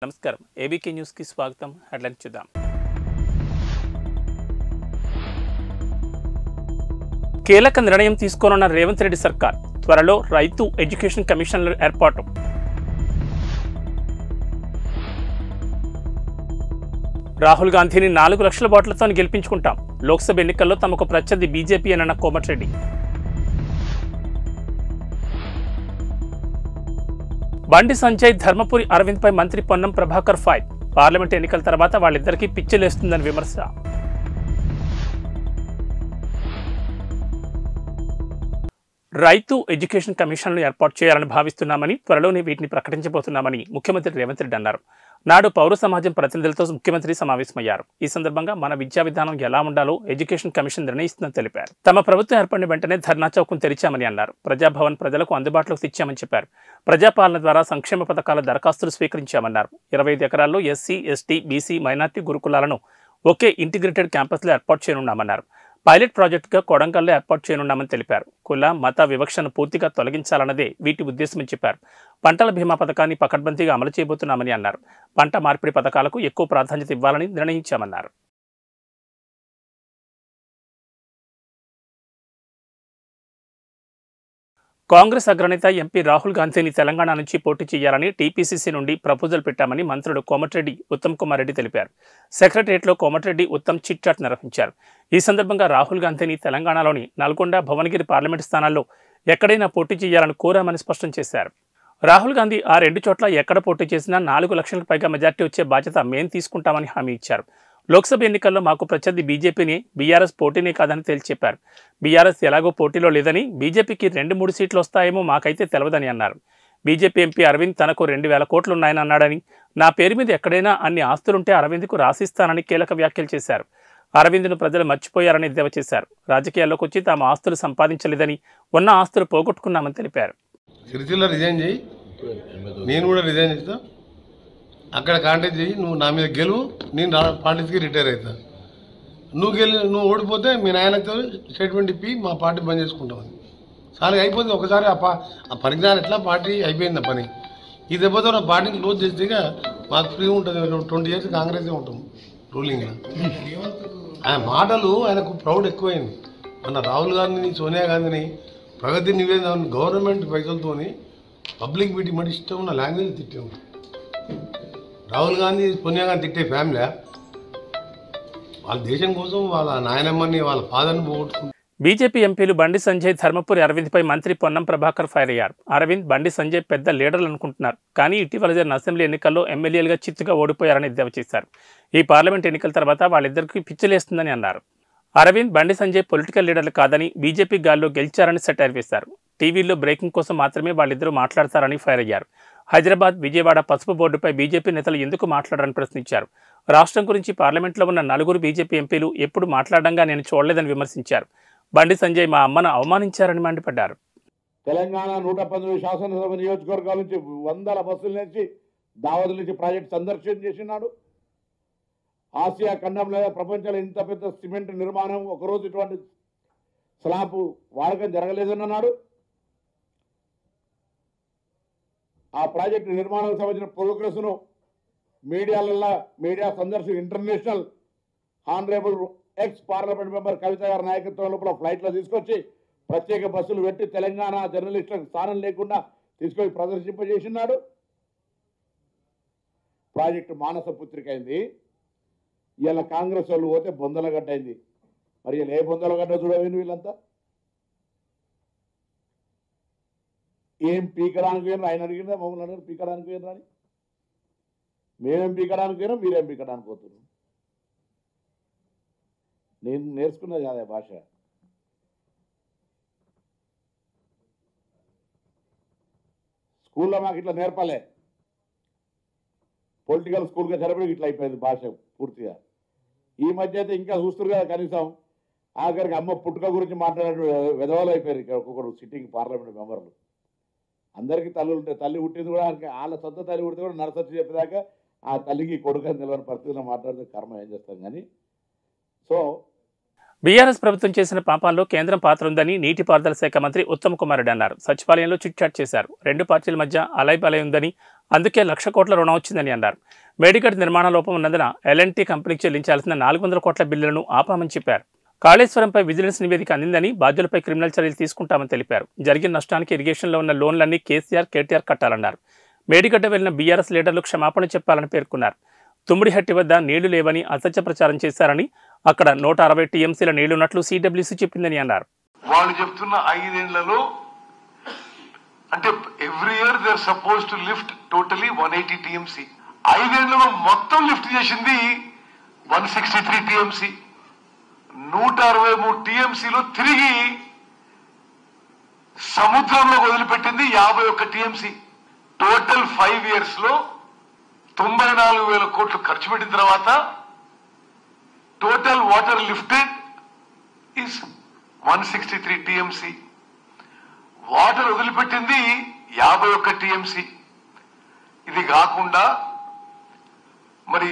నమస్కారం ABK news కి స్వాగతం. హెడ్లైన్స్ చూద్దాం. కీలక నిర్ణయం తీసుకోనున్న రేవంత్ రెడ్డి సర్కార్. త్వరలో రైతు ఎడ్యుకేషన్ కమిషన్ల ఏర్పాటు. రాహుల్ గాంధీని 4 లక్షల ఓట్లతో గెలిపించుకుంటాం. లోక్సభ ఎన్నికల్లో తమకు ప్రత్యర్థి బీజేపీ అన్న కోమటిరెడ్డి. బండి సంజయ్ ధర్మపురి అరవింద్ పై మంత్రి పొన్నం ప్రభాకర్ ఫైర్. పార్లమెంట్ ఎన్నికల తర్వాత వాళ్ళిద్దరికీ పిచ్చిలేస్తుందని విమర్శ. రైతు ఎడ్యుకేషన్ కమిషన్లు ఏర్పాటు చేయాలని భావిస్తున్నామని, త్వరలోనే వీటిని ప్రకటించబోతున్నామని ముఖ్యమంత్రి రేవంత్ రెడ్డి అన్నారు. నాడు పౌర సమాజం ప్రతినిధులతో ముఖ్యమంత్రి సమావేశమయ్యారు. ఈ సందర్భంగా మన విద్యా విధానం ఎలా ఉండాలో ఎడ్యుకేషన్ కమిషన్ నిర్ణయిస్తుందని తెలిపారు. తమ ప్రభుత్వం ఏర్పడిన వెంటనే ధర్నా చౌకం తెరిచామని అన్నారు. ప్రజాభవన్ ప్రజలకు అందుబాటులోకి తెచ్చామని చెప్పారు. ప్రజాపాలన ద్వారా సంక్షేమ పథకాల దరఖాస్తులు స్వీకరించామన్నారు. 25 ఎకరాల్లో ఎస్సీ, ఎస్టీ, బీసీ, మైనార్టీ గురుకులాలను ఒకే ఇంటిగ్రేటెడ్ క్యాంపస్లో ఏర్పాటు చేయనున్నామన్నారు. పైలట్ ప్రాజెక్టుగా కొడంగల్లో ఏర్పాటు చేయనున్నామని తెలిపారు. కుల మత వివక్షను పూర్తిగా తొలగించాలన్నదే వీటి ఉద్దేశమని చెప్పారు. పంటల బీమా పథకాన్ని పకడ్బందీగా అమలు చేయబోతున్నామని అన్నారు. పంట మార్పిడి పథకాలకు ఎక్కువ ప్రాధాన్యత ఇవ్వాలని నిర్ణయించామన్నారు. కాంగ్రెస్ అగ్రనేత ఎంపీ రాహుల్ గాంధీని తెలంగాణ నుంచి పోటీ చేయాలని టీపీసీసీ నుండి ప్రపోజల్ పెట్టామని మంత్రులు కోమటిరెడ్డి, ఉత్తమ్ కుమార్ రెడ్డి తెలిపారు. సెక్రటరియట్లో కోమటిరెడ్డి, ఉత్తమ్ చిట్ చాట్ నిర్వహించారు. ఈ సందర్భంగా రాహుల్ గాంధీని తెలంగాణలోని నల్గొండ, భువనగిరి పార్లమెంటు స్థానాల్లో ఎక్కడైనా పోటీ చేయాలని కోరామని స్పష్టం చేశారు. రాహుల్ గాంధీ ఆ 2 చోట్ల ఎక్కడ పోటీ చేసినా 4 లక్షలకు పైగా మెజార్టీ వచ్చే బాధ్యత మేం తీసుకుంటామని హామీ ఇచ్చారు. లోక్సభ ఎన్నికల్లో మాకు ప్రత్యర్థి బీజేపీని, బీఆర్ఎస్ పోటీనే కాదని తేల్చి చెప్పారు. బీఆర్ఎస్ ఎలాగో పోటీలో లేదని, బీజేపీకి 2-3 సీట్లు వస్తాయేమో మాకైతే తెలవదని అన్నారు. బీజేపీ ఎంపీ అరవింద్ తనకు 2000 కోట్లున్నాయని అన్నాడని, నా పేరు మీద ఎక్కడైనా అన్ని ఆస్తులుంటే అరవింద్కు రాసిస్తానని కీలక వ్యాఖ్యలు చేశారు. అరవింద్ను ప్రజలు మర్చిపోయారని ఎద్దేవా చేశారు. రాజకీయాల్లోకి వచ్చి తాము ఆస్తులు సంపాదించలేదని, ఉన్న ఆస్తులు పోగొట్టుకున్నామని తెలిపారు. సిరిసిల్ల రిజైన్ చేయి, నేను కూడా రిజైన్ చేస్తా, అక్కడ కాంటాక్ట్ చేయి, నువ్వు నా మీద గెలువు, నేను పార్టీకి రిటైర్ అవుతా. నువ్వు ఓడిపోతే మీ నాయనతో స్టేట్మెంట్ ఇప్పి మా పార్టీ బంద్ చేసుకుంటామని. చాలా అయిపోతుంది ఒకసారి ఆ పరిజ్ఞానం ఎట్లా పార్టీ అయిపోయింది ఆ పని. ఈ దెబ్బతో నా పార్టీని క్లోజ్ చేస్తే మాకు ఫ్రీ ఉంటుంది. 20 ఇయర్స్ కాంగ్రెసే ఉంటాం రూలింగ్. ఆయన మాటలు ఆయనకు ప్రౌడ్ ఎక్కువైంది. మన రాహుల్ గాంధీని, సోనియా గాంధీని ప్రగతి నివేదన గవర్నమెంట్ పైసలతో పబ్లిక్ మీటింగ్ మరి ఇష్టం ఉన్న లాంగ్వేజ్ తిట్టాము. రాహుల్ గాంధీ, సోనియా గాంధీ తిట్టే ఫ్యామిలీ వాళ్ళ దేశం కోసం వాళ్ళ నాయనమ్మని, వాళ్ళ ఫాదర్ని పోగొట్టుకుంటారు. బీజేపీ ఎంపీలు బండి సంజయ్, ధర్మపురి అరవింద్ పై మంత్రి పొన్నం ప్రభాకర్ ఫైర్ అయ్యారు. అరవింద్, బండి సంజయ్ పెద్ద లీడర్లు అనుకుంటున్నారు, కానీ ఇటీవల జరిగిన అసెంబ్లీ ఎన్నికల్లో ఎమ్మెల్యేలుగా చిత్తుగా ఓడిపోయారని ఎద్దేవా చేశారు. ఈ పార్లమెంట్ ఎన్నికల తర్వాత వాళ్ళిద్దరికీ పిచ్చిలేస్తుందని అన్నారు. అరవింద్, బండి సంజయ్ పొలిటికల్ లీడర్లు కాదని, బీజేపీ గాల్లో గెలిచారని సెటైర్ వేశారు. టీవీల్లో బ్రేకింగ్ కోసం మాత్రమే వాళ్ళిద్దరూ మాట్లాడతారని ఫైర్ అయ్యారు. హైదరాబాద్, విజయవాడ పసుపు బోర్డుపై బీజేపీ నేతలు ఎందుకు మాట్లాడారని ప్రశ్నించారు. రాష్ట్రం గురించి పార్లమెంట్లో ఉన్న 4 బీజేపీ ఎంపీలు ఎప్పుడు మాట్లాడంగా నేను చూడలేదని విమర్శించారు. బండి సంజయ్ మా అమ్మను అవమానించారని మండిపడ్డారు. తెలంగాణ 119 శాసనసభ నియోజకవర్గాల నుంచి 100 బస్సుల నుంచి దావతుల నుంచి ప్రాజెక్ట్ సందర్శన చేసినాడు. ఆసియా ఖండంలో, ప్రపంచంలో ఇంత పెద్ద సిమెంట్ నిర్మాణం ఒకరోజు ఇటువంటి స్లాబ్ వాడకం జరగలేదన్నాడు. ఆ ప్రాజెక్టు నిర్మాణానికి సంబంధించిన ప్రోగ్రెస్ను మీడియా సందర్శన international honourable ex parliament member Kavitha గారి నాయకత్వం లోపల ఫ్లైట్లో తీసుకొచ్చి ప్రత్యేక బస్సులు పెట్టి తెలంగాణ జర్నలిస్టులకు స్థానం లేకుండా తీసుకొని ప్రదర్శింపజేసినాడు. ప్రాజెక్టు మానస పుత్రిక అయింది. ఇలా కాంగ్రెస్ వాళ్ళు పోతే బొందలగడ్డ అయింది. మరి ఇలా ఏ బొందలగడ్డ చూడవేంది వీళ్ళంతా? ఏం పీకడానికి పోయినారు? ఆయన అడిగిందా మమ్మల్ని అడిగారు పీకడానికి పోయినరా అని? మేమేం పీకడానికి పోయినా, మీరేం పీకడానికి పోతున్నారు? నేను నేర్చుకున్నది కాదా భాష. స్కూల్లో మాకు ఇట్లా నేర్పాలే. పొలిటికల్ స్కూల్గా సరిపడి ఇట్లా అయిపోయింది భాష పూర్తిగా. ఈ మధ్య అయితే ఇంకా చూస్తారు కదా, కనీసం ఆఖరికి అమ్మ పుట్టుక గురించి మాట్లాడే విధవాలు అయిపోయారు ఇక్కడ ఒక్కొక్కరు సిట్టింగ్ పార్లమెంట్ మెంబర్లు. అందరికీ తల్లులు ఉంటాయి. తల్లి పుట్టింది కూడా వాళ్ళ సొంత తల్లి పుట్టింది కూడా నరసచ్చి చెప్పేదాకా ఆ తల్లికి కొడుకు అని తెలియని పరిస్థితిలో మాట్లాడితే కర్మ ఏం చేస్తాం. కానీ సో బీఆర్ఎస్ ప్రభుత్వం చేసిన పాపాల్లో కేంద్రం పాత్ర ఉందని నీటిపారుదల శాఖ మంత్రి ఉత్తమ్ కుమార్ రెడ్డి అన్నారు. సచివాలయంలో చిట్ చాట్ చేశారు. 2 పార్టీల మధ్య అలైబలై ఉందని, అందుకే 1,00,000 కోట్ల రుణం వచ్చిందని అన్నారు. మేడిగడ్డ నిర్మాణ లోపం ఉన్నందున L&T కంపెనీకి చెల్లించాల్సిన 400 కోట్ల బిల్లులను ఆపామని చెప్పారు. కాళేశ్వరంపై విజిలెన్స్ నివేదిక అందిందని, బాధ్యులపై క్రిమినల్ చర్యలు తీసుకుంటామని తెలిపారు. జరిగిన నష్టానికి ఇరిగేషన్లో ఉన్న లోన్లన్నీ కేటీఆర్ కట్టాలన్నారు. మేడిగడ్డ వెళ్లిన బీఆర్ఎస్ లీడర్లు క్షమాపణ చెప్పాలని పేర్కొన్నారు. తుమ్మిడిహట్టి వద్ద నీళ్లు లేవని అసత్య ప్రచారం చేశారని, అక్కడ 160 టీఎంసీల నీళ్లున్నట్లు CWC చెప్పిందని అన్నారు. వాళ్ళు చెప్తున్న 5 ఏళ్లలో అంటే every year they are suppose to lift totally 180 TMC. 5 ఏళ్లలో మొత్తం లిఫ్ట్ చేసింది 163 టీఎంసీ. 163 టీఎంసీలో తిరిగి సముద్రంలో వదిలిపెట్టింది 51 టీఎంసీ. టోటల్ 5 ఇయర్స్ లో 94,000 కోట్లు ఖర్చు పెట్టిన తర్వాత total water lifted is 163 TMC. Water వదిలిపెట్టింది 51 టీఎంసీ. ఇది కాకుండా మరి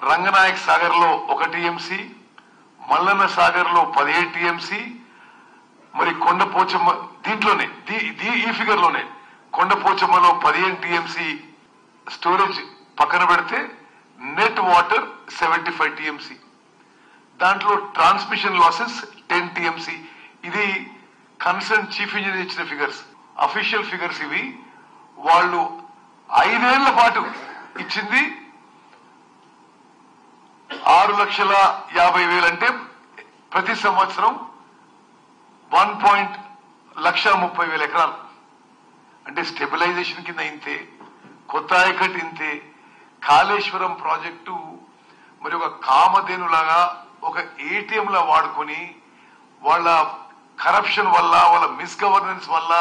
రంగనాయక్ సాగర్ లో 1 టీఎంసీ, మల్లన్న సాగర్ లో 17 టీఎంసీ, మరి కొండపోచమ్మ దీంట్లోనే ఈ ఫిగర్ లోనే కొండపోచమ్మలో 15 టీఎంసీ స్టోరేజ్ పక్కన పెడితే నెట్ వాటర్ 75 టీఎంసీ. దాంట్లో ట్రాన్స్మిషన్ లాసెస్ 10 టీఎంసీ. ఇది కన్సర్న్ చీఫ్ ఇంజనీర్ ఇచ్చిన ఫిగర్స్, అఫీషియల్ ఫిగర్స్ ఇవి. వాళ్ళు 5 ఏళ్ల పాటు ఇచ్చింది 6,50,000 అంటే ప్రతి సంవత్సరం 1,30,30,000 ఎకరాలు. అంటే స్టెబిలైజేషన్ కింద ఇంతే, కొత్త ఆయకట్ ఇంతే. కాళేశ్వరం ప్రాజెక్టు మరి ఒక కామధేనులాగా ఒక ATM లా వాడుకొని వాళ్ళ కరప్షన్ వల్ల, వాళ్ళ మిస్గవర్నెన్స్ వల్ల,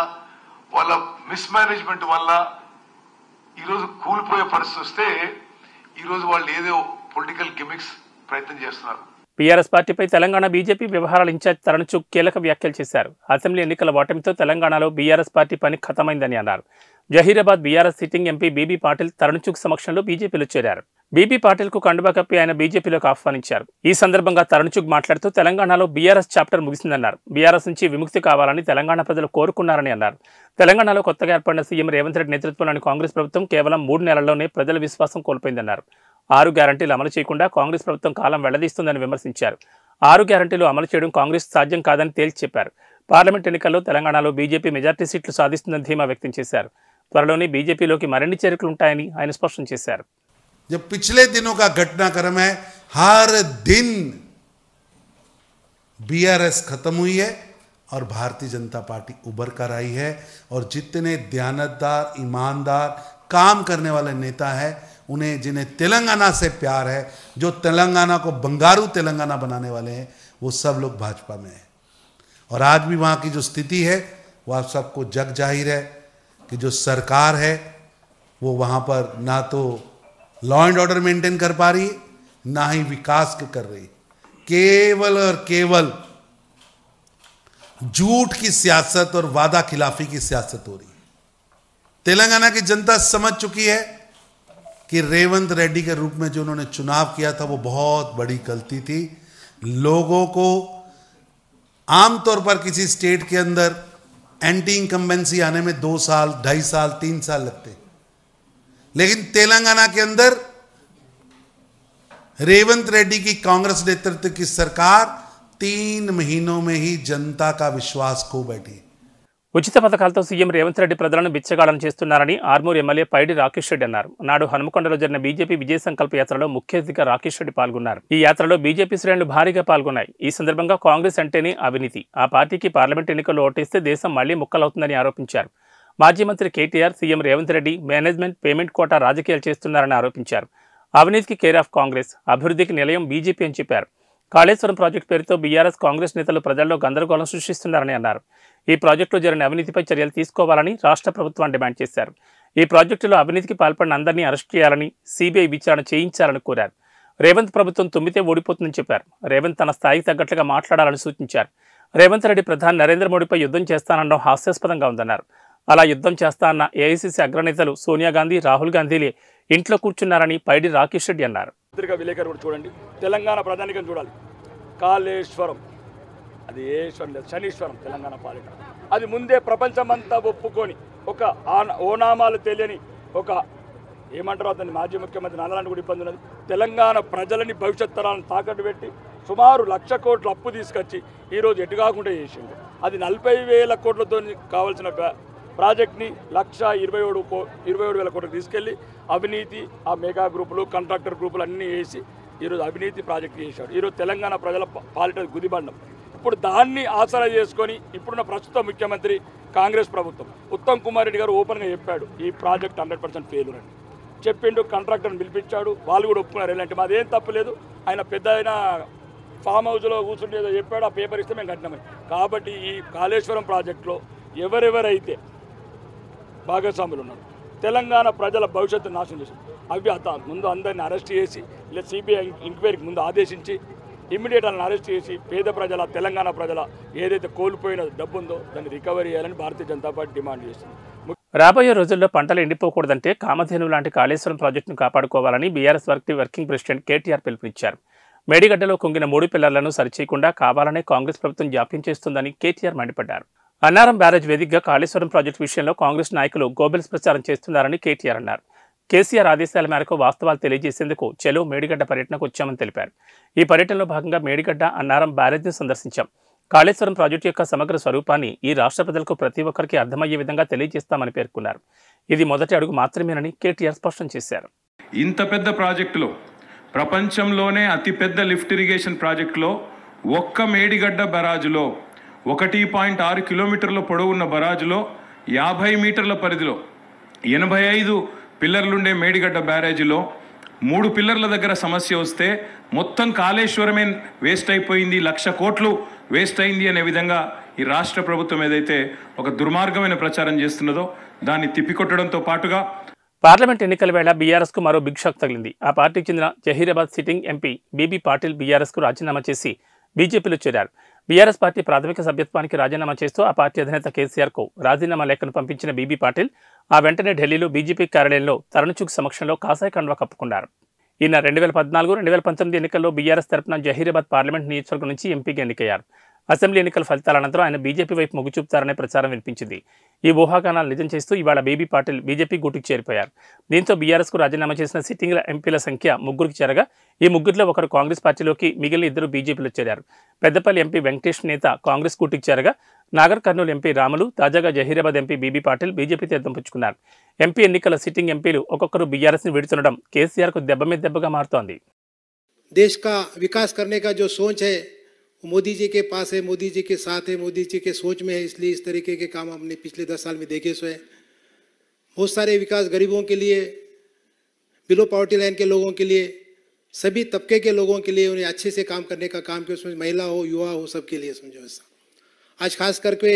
వాళ్ళ మిస్మేనేజ్మెంట్ వల్ల ఈరోజు కూలిపోయే పరిస్థితి వస్తే ఈరోజు వాళ్ళు ఏదో పొలిటికల్ గిమిక్స్ ప్రయత్నం చేస్తున్నారు. బీఆర్ఎస్ పార్టీపై తెలంగాణ బీజేపీ వ్యవహారాల ఇన్ఛార్జ్ తరుణ్ చుగ్ కీలక వ్యాఖ్యలు చేశారు. అసెంబ్లీ ఎన్నికల ఓటమితో తెలంగాణలో బీఆర్ఎస్ పార్టీ పని ఖతమైందని అన్నారు. Zaheerabad BRS sitting MP BB Patil Tarun Chugh సమక్షంలో బీజేపీలో చేరారు. బీబీ పాటిల్ కు కండువా కప్పి ఆయన బీజేపీలోకి ఆహ్వానించారు. ఈ సందర్భంగా తరుణ్ చుగ్ మాట్లాడుతూ తెలంగాణలో బీఆర్ఎస్ చాప్టర్ ముగిసిందన్నారు. బీఆర్ఎస్ నుంచి విముక్తి కావాలని తెలంగాణ ప్రజలు కోరుకున్నారని అన్నారు. తెలంగాణలో కొత్తగా ఏర్పడిన సీఎం రేవంత్ రెడ్డి నేతృత్వంలోని కాంగ్రెస్ ప్రభుత్వం కేవలం 3 నెలల్లోనే ప్రజల విశ్వాసం కోల్పోయిందన్నారు. 6 గ్యారంటీలు అమలు చేయకుండా కాంగ్రెస్ ప్రభుత్వం కాలం వెళ్లదీస్తుందని విమర్శించారు. 6 గ్యారంటీలు అమలు చేయడం కాంగ్రెస్ సాధ్యం కాదని తేల్చి చెప్పారు. పార్లమెంట్ ఎన్నికల్లో తెలంగాణలో బీజేపీ మెజార్టీ సీట్లు సాధిస్తుందని ధీమా వ్యక్తం చేశారు. త్వరలోనే బీజేపీలోకి మరిన్ని చేరికలు ఉంటాయని ఆయన స్పష్టం చేశారు. जब पिछले दिनों का घटनाक्रम है, हर दिन बीआरएस खत्म हुई है और भारतीय जनता पार्टी उभर कर आई है. और जितने दयानतदार, ईमानदार, काम करने वाले नेता हैं, उन्हें जिन्हें तेलंगाना से प्यार है, जो तेलंगाना को बंगारू तेलंगाना बनाने वाले हैं, वो सब लोग भाजपा में हैं. और आज भी वहाँ की जो स्थिति है वो आप सबको जग जाहिर है कि जो सरकार है वो वहाँ पर ना तो लॉ एंड ऑर्डर मेंटेन कर पा रही है, ना ही विकास कर रही. केवल और केवल झूठ की सियासत और वादा खिलाफी की सियासत हो रही है. तेलंगाना की जनता समझ चुकी है कि रेवंत रेड्डी के रूप में जो उन्होंने चुनाव किया था वो बहुत बड़ी गलती थी. लोगों को आमतौर पर किसी स्टेट के अंदर एंटी इनकम्बेंसी आने में 2 साल, 2.5 साल, 3 साल लगते, लेकिन तेलंगाना के अंदर रेवंत रेड्डी की कांग्रेस नेतृत्व की सरकार 3 महीनों में ही जनता का विश्वास खो बैठी. ఉచిత పథకాలతో సీఎం రేవంత్ రెడ్డి ప్రజలను బిచ్చగాళ్లను చేస్తున్నారని ఆర్మూర్ ఎమ్మెల్యే పైడి రాకేష్ రెడ్డి అన్నారు. నాడు హనుమకొండలో జరిగిన బీజేపీ విజయ సంకల్ప యాత్రలో ముఖ్య అతిథిగా రాకేష్ రెడ్డి పాల్గొన్నారు. ఈ యాత్రలో బీజేపీ శ్రేణులు భారీగా పాల్గొన్నాయి. ఈ సందర్భంగా కాంగ్రెస్ అంటేనే అవినీతి, ఆ పార్టీకి పార్లమెంట్ ఎన్నికల్లో ఓటేస్తే దేశం మళ్లీ ముక్కలవుతుందని ఆరోపించారు. మాజీ మంత్రి KTR, CM Revanth Reddy management, payment quota రాజకీయాలు చేస్తున్నారని ఆరోపించారు. అవినీతికి కేర్ ఆఫ్ కాంగ్రెస్, అభివృద్ధికి నిలయం బీజేపీ అని చెప్పారు. కాళేశ్వరం ప్రాజెక్టు పేరుతో బీఆర్ఎస్, కాంగ్రెస్ నేతలు ప్రజల్లో గందరగోళం సృష్టిస్తున్నారని అన్నారు. ఈ ప్రాజెక్టులో జరిగిన అవినీతిపై చర్యలు తీసుకోవాలని రాష్ట్ర ప్రభుత్వాన్ని డిమాండ్ చేశారు. ఈ ప్రాజెక్టులో అవినీతికి పాల్పడిన అందరినీ అరెస్ట్ చేయాలని, సిబిఐ విచారణ చేయించాలని కోరారు. రేవంత్ ప్రభుత్వం తుమ్మితే ఓడిపోతుందని చెప్పారు. రేవంత్ తన స్థాయికి తగ్గట్లుగా మాట్లాడాలని సూచించారు. రేవంత్ రెడ్డి ప్రధాని నరేంద్ర మోడీపై యుద్ధం చేస్తానడం హాస్యాస్పదంగా ఉందన్నారు. అలా యుద్ధం చేస్తా అన్న ఏఐసీసీ అగ్రనేతలు సోనియా గాంధీ, రాహుల్ గాంధీలే ఇంట్లో కూర్చున్నారని పైడి రాకేష్ రెడ్డి అన్నారు. విలేకరు చూడండి, తెలంగాణ ప్రధానికం చూడాలి. కాళేశ్వరం అది ఏశ్వరం లేదు, శనీశ్వరం తెలంగాణ పాలిట. అది ముందే ప్రపంచమంతా ఒప్పుకొని ఒక ఓనామాలు తెలియని ఒక ఏమంటారు అతన్ని మాజీ ముఖ్యమంత్రి నాలాంటి కూడా ఇబ్బంది ఉన్నది. తెలంగాణ ప్రజలని భవిష్యత్ తరాలను తాకట్టు పెట్టి సుమారు 1,00,000 కోట్ల అప్పు తీసుకొచ్చి ఈరోజు ఎటు కాకుండా చేసిండు. అది 40,000 కోట్లతో కావాల్సిన ప్రాజెక్ట్ని 1,27,000 కోట్లకు తీసుకెళ్ళి అవినీతి ఆ మెగా గ్రూపులు కాంట్రాక్టర్ గ్రూపులు అన్నీ వేసి ఈరోజు అవినీతి ప్రాజెక్ట్ చేశాడు. ఈరోజు తెలంగాణ ప్రజల పాలిట గుదిబండం. ఇప్పుడు దాన్ని ఆసరా చేసుకొని ఇప్పుడున్న ప్రస్తుత ముఖ్యమంత్రి కాంగ్రెస్ ప్రభుత్వం ఉత్తమ్ కుమార్ రెడ్డి గారు ఓపెన్గా చెప్పాడు ఈ ప్రాజెక్ట్ 100% ఫెయిల్యూర్ అని చెప్పిండు. కాంట్రాక్టర్ని పిలిపించాడు, వాళ్ళు కూడా ఒప్పుకున్నారు. ఇలాంటి మాదేం తప్పలేదు, ఆయన పెద్ద ఆయన ఫామ్ హౌస్లో కూర్చుండేదో చెప్పాడు, ఆ పేపర్ ఇస్తే మేము కట్టినామని. కాబట్టి ఈ కాళేశ్వరం ప్రాజెక్టులో ఎవరెవరైతే భాగస్వాములు ఉన్నారు తెలంగాణ ప్రజల భవిష్యత్తు నాశనం చేశారు. అవి ముందు అందరిని అరెస్ట్ చేసి లేదా సిబిఐ ఎంక్వైరీకి ముందు ఆదేశించి ఇమ్మీడియట్ వాళ్ళని అరెస్ట్ చేసి పేద ప్రజల తెలంగాణ ప్రజల ఏదైతే కోల్పోయిన డబ్బు ఉందో దాన్ని రికవరీ చేయాలని భారతీయ జనతా పార్టీ డిమాండ్ చేస్తుంది. రాబోయే రోజుల్లో పంటలు ఎండిపోకూడదంటే కామధేను లాంటి కాళేశ్వరం ప్రాజెక్టును కాపాడుకోవాలని బీఆర్ఎస్ వర్కింగ్ ప్రెసిడెంట్ కేటీఆర్ పిలుపునిచ్చారు. మేడిగడ్డలో కుంగిన 3 పిల్లర్లను సరిచేయకుండా కావాలనే కాంగ్రెస్ ప్రభుత్వం జాప్యం చేస్తుందని కేటీఆర్ మండిపడ్డారు. అన్నారం బ్యారేజ్ వేదికగా కాళేశ్వరం ప్రాజెక్టు విషయంలో కాంగ్రెస్ నాయకులు గోబెల్స్ ప్రచారం చేస్తున్నారని కేటీఆర్ అన్నారు. కేసీఆర్ ఆదేశాల మేరకు వాస్తవాలు తెలియజేసేందుకు చెలో మేడిగడ్డ పర్యటనకు వచ్చామని తెలిపారు. ఈ పర్యటనలో భాగంగా మేడిగడ్డ అన్నారం బ్యారేజ్ను సందర్శించాం. కాళేశ్వరం ప్రాజెక్టు యొక్క సమగ్ర స్వరూపాన్ని ఈ రాష్ట్ర ప్రజలకు ప్రతి ఒక్కరికి అర్థమయ్యే విధంగా తెలియజేస్తామని పేర్కొన్నారు. ఇది మొదటి అడుగు మాత్రమేనని కేటీఆర్ స్పష్టం చేశారు. ఇంత పెద్ద ప్రాజెక్టులో, ప్రపంచంలోనే అతిపెద్ద లిఫ్ట్ ఇరిగేషన్ ప్రాజెక్టులో ఒక్క మేడిగడ్డ బరాజులో 1.6 కిలోమీటర్ల పొడవున్న బరాజులో 50 మీటర్ల పరిధిలో 85 పిల్లర్లుండే మేడిగడ్డ బ్యారేజీలో 3 పిల్లర్ల దగ్గర సమస్య వస్తే మొత్తం కాళేశ్వరమే వేస్ట్ అయిపోయింది, 1,00,000 కోట్లు వేస్ట్ అయింది అనే విధంగా ఈ రాష్ట్ర ప్రభుత్వం ఏదైతే ఒక దుర్మార్గమైన ప్రచారం చేస్తున్నదో దాన్ని తిప్పికొట్టడంతో పాటుగా పార్లమెంట్ ఎన్నికల వేళ బీఆర్ఎస్కు మరో బిగ్ షాక్ తగిలింది. ఆ పార్టీకి చెందిన జహీరాబాద్ సిట్టింగ్ ఎంపీ బీబీ పాటిల్ బీఆర్ఎస్కు రాజీనామా చేసి బీజేపీలో చేరారు. బీఆర్ఎస్ పార్టీ ప్రాథమిక సభ్యత్వానికి రాజీనామా చేస్తూ ఆ పార్టీ అధినేత కేసీఆర్కు రాజీనామా లేఖను పంపించిన బీబీ పాటిల్ ఆ వెంటనే ఢిల్లీలో బీజేపీ కార్యాలయంలో తరుణ్చుగ్ సమక్షంలో కాషాయ కండువా కప్పుకున్నారు. ఈయన 2014-2019 ఎన్నికల్లో బీఆర్ఎస్ తరపున జహీరాబాద్ పార్లమెంట్ నియోజకవర్గం నుంచి ఎంపీగా ఎన్నికయ్యారు. అసెంబ్లీ ఎన్నికల ఫలితాల అనంతరం ఆయన బీజేపీ వైపు మొగ్గు చూపుతారనే ప్రచారం వినిపించింది. ఈ ఊహాగానాలు నిజం చేస్తూ ఇవాళ బీబీ పాటిల్ బీజేపీ గూటికి చేరిపోయారు. దీంతో బీఆర్ఎస్కు రాజీనామా చేసిన సిట్టింగ్ ఎంపీల సంఖ్య 3కి చేరగా ఈ 3లో ఒకరు కాంగ్రెస్ పార్టీలోకి, మిగిలిన 2 బీజేపీలో చేరారు. పెద్దపల్లి ఎంపీ వెంకటేష్ నేత కాంగ్రెస్ గూటికి చేరగా నాగర్ కర్నూలు ఎంపీ రాములు, తాజాగా జహీరాబాద్ ఎంపీ బీబీ పాటిల్ బీజేపీ తీర్థం పుచ్చుకున్నారు. ఎంపీ ఎన్నికల సిట్టింగ్ ఎంపీలు ఒక్కొక్కరు బీఆర్ఎస్ని విడుతుండడం కేసీఆర్కు దెబ్బ మీద దెబ్బగా మారుతోంది. देश का विकास करने का जो सोच है वो मोदी जी के पास है, मोदी जी के साथ है, मोदी जी के सोच में है, इसलिए इस तरीके के काम हमने पिछले 10 साल में देखे सो है। बहुत सारे विकास गरीबों के लिए, बिलो पॉवर्टी लाइन के लोगों के लिए, सभी तबके के लोगों के लिए उन्हें अच्छे से काम करने का काम किया, उसमें महिला हो, युवा हो, सबके लिए समझो ऐसा। आज खास करके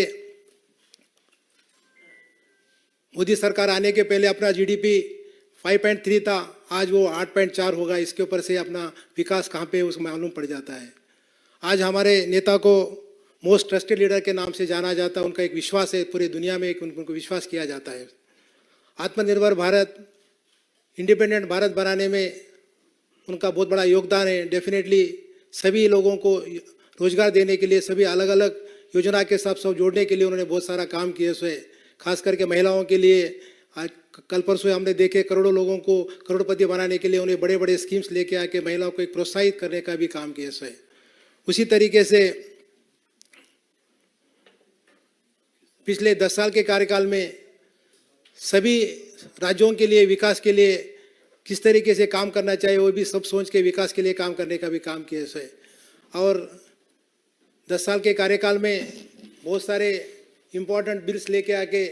मोदी सरकार आने के पहले अपना जीडीपी 5.3 था, आज वो 8.4 होगा। इसके ऊपर से अपना विकास कहाँ पे उसको मालूम पड़ जाता है। आज हमारे नेता को मोस्ट ट्रस्टेड लीडर के नाम से जाना जाता है, उनका एक विश्वास है, पूरी दुनिया में उनको विश्वास किया जाता है। आत्मनिर्भर भारत, इंडिपेंडेंट भारत बनाने में उनका बहुत बड़ा योगदान है। डेफिनेटली सभी लोगों को रोजगार देने के लिए, सभी अलग अलग योजना के साथ सब जोड़ने के लिए उन्होंने बहुत सारा काम किया है। खास करके महिलाओं के लिए आज कल परसों हमने देखे करोड़ों लोगों को करोड़पति बनाने के लिए उन्हें बड़े बड़े स्कीम्स लेके आके महिलाओं को एक प्रोत्साहित करने का भी काम किया है। उसी तरीके से पिछले 10 साल के कार्यकाल में सभी राज्यों के लिए विकास के लिए किस तरीके से काम करना चाहिए वो भी सब सोच के विकास के लिए काम करने का भी काम किया है। और 10 साल के कार्यकाल में बहुत सारे इम्पोर्टेंट बिल्स लेके आके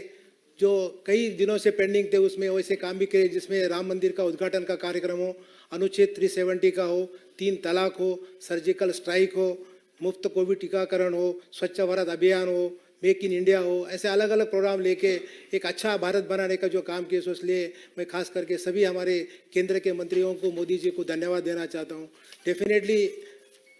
जो कई दिनों से पेंडिंग थे उसमें वैसे काम भी किए, जिसमें राम मंदिर का उद्घाटन का कार्यक्रम हो, अनुच्छेद 370 का हो, 3 तलाक हो, सर्जिकल स्ट्राइक हो, मुफ्त कोविड टीकाकरण हो, स्वच्छ भारत अभियान हो, मेक इन इंडिया हो, ऐसे अलग अलग प्रोग्राम लेके एक अच्छा भारत बनाने का जो काम किया सो इसलिए मैं खास करके सभी हमारे केंद्र के मंत्रियों को, मोदी जी को धन्यवाद देना चाहता हूँ। डेफिनेटली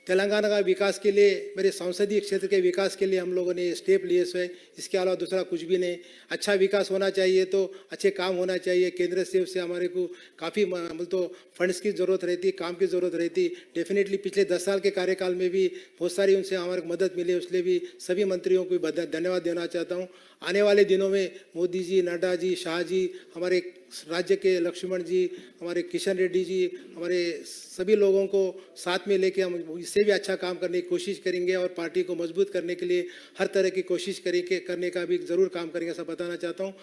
तेलंगाना का विकास के लिए, मेरे संसदीय क्षेत्र के विकास के लिए हम लोगों ने स्टेप लिए है। इसके अलावा दूसरा कुछ भी नहीं। अच्छा विकास होना चाहिए तो अच्छे काम होना चाहिए। केंद्र से हमारे को काफ़ी मतलब तो फंड्स की ज़रूरत रहती, काम की ज़रूरत रहती। डेफिनेटली पिछले 10 साल के कार्यकाल में भी बहुत सारी उनसे हमारे को मदद मिली, इसलिए भी सभी मंत्रियों को धन्यवाद देना चाहता हूँ। आने वाले दिनों में मोदी जी, नड्डा जी, शाह जी, हमारे राज्य के लक्ष्मण जी, हमारे किशन रेड्डी जी, हमारे सभी लोगों को साथ में लेके हम इससे भी अच्छा काम करने की कोशिश करेंगे और पार्टी को मजबूत करने के लिए हर तरह की कोशिश करने का भी जरूर काम करेंगे, ऐसा बताना चाहता हूँ।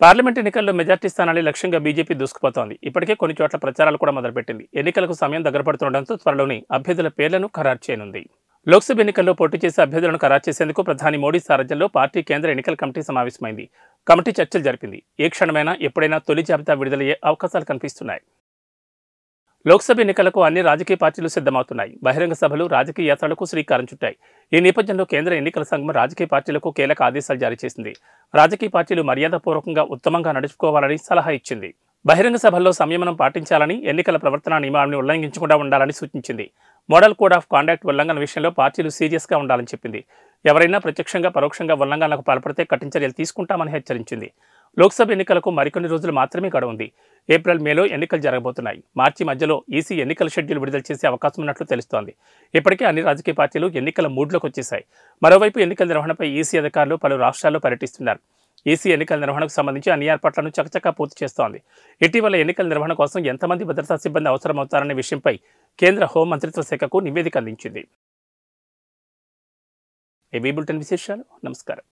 పార్లమెంట్ ఎన్నికల్లో మెజార్టీ స్థానాన్ని లక్ష్యంగా బీజేపీ దూసుకుపోతోంది. ఇప్పటికే కొన్ని చోట్ల ప్రచారాలు కూడా మొదలుపెట్టింది. ఎన్నికలకు సమయం దగ్గర పడుతుండటంతో త్వరలోనే అభ్యర్థుల పేర్లను ఖరారు చేయనుంది. లోక్సభ ఎన్నికల్లో పోటీ చేసే అభ్యర్థులను ఖరారు చేసేందుకు ప్రధాని మోడీ సారథ్యంలో పార్టీ కేంద్ర ఎన్నికల కమిటీ సమావేశమైంది. కమిటీ చర్చలు జరిపింది. ఏ క్షణమైనా ఎప్పుడైనా తొలి జాబితా విడుదలయ్యే అవకాశాలు కనిపిస్తున్నాయి. లోక్సభ ఎన్నికలకు అన్ని రాజకీయ పార్టీలు సిద్ధమవుతున్నాయి. బహిరంగ సభలు, రాజకీయ యాత్రలకు శ్రీకారం చుట్టాయి. ఈ నేపథ్యంలో కేంద్ర ఎన్నికల సంఘం రాజకీయ పార్టీలకు కీలక ఆదేశాలు జారీ చేసింది. రాజకీయ పార్టీలు మర్యాదపూర్వకంగా ఉత్తమంగా నడుచుకోవాలని సలహా ఇచ్చింది. బహిరంగ సభల్లో సంయమనం పాటించాలని, ఎన్నికల ప్రవర్తనా నియమాలను ఉల్లంఘించకుండా ఉండాలని సూచించింది. మోడల్ కోడ్ ఆఫ్ కాండక్ట్ ఉల్లంఘన విషయంలో పార్టీలు సీరియస్గా ఉండాలని చెప్పింది. ఎవరైనా ప్రత్యక్షంగా పరోక్షంగా ఉల్లంఘనలకు పాల్పడితే కఠిన చర్యలు తీసుకుంటామని హెచ్చరించింది. లోక్సభ ఎన్నికలకు మరికొన్ని రోజులు మాత్రమే గడువు ఉంది. ఏప్రిల్, మేలో ఎన్నికలు జరగబోతున్నాయి. మార్చి మధ్యలో ఈసీ ఎన్నికల షెడ్యూల్ విడుదల చేసే అవకాశం ఉన్నట్లు తెలుస్తోంది. ఇప్పటికే అన్ని రాజకీయ పార్టీలు ఎన్నికల మూడ్లోకి వచ్చేశాయి. మరోవైపు ఎన్నికల నిర్వహణపై ఈసీ అధికారులు పలు రాష్ట్రాల్లో పర్యటిస్తున్నారు. ఈసీ ఎన్నికల నిర్వహణకు సంబంధించి అన్ని ఏర్పాట్లను చకచకా పూర్తి చేస్తోంది. ఇటీవల ఎన్నికల నిర్వహణ కోసం ఎంతమంది భద్రతా సిబ్బంది అవసరమవుతారనే విషయంపై కేంద్ర హోం మంత్రిత్వ శాఖకు నివేదిక అందించింది. ఏబీ బులెటిన్ విశేషాలు. నమస్కారం.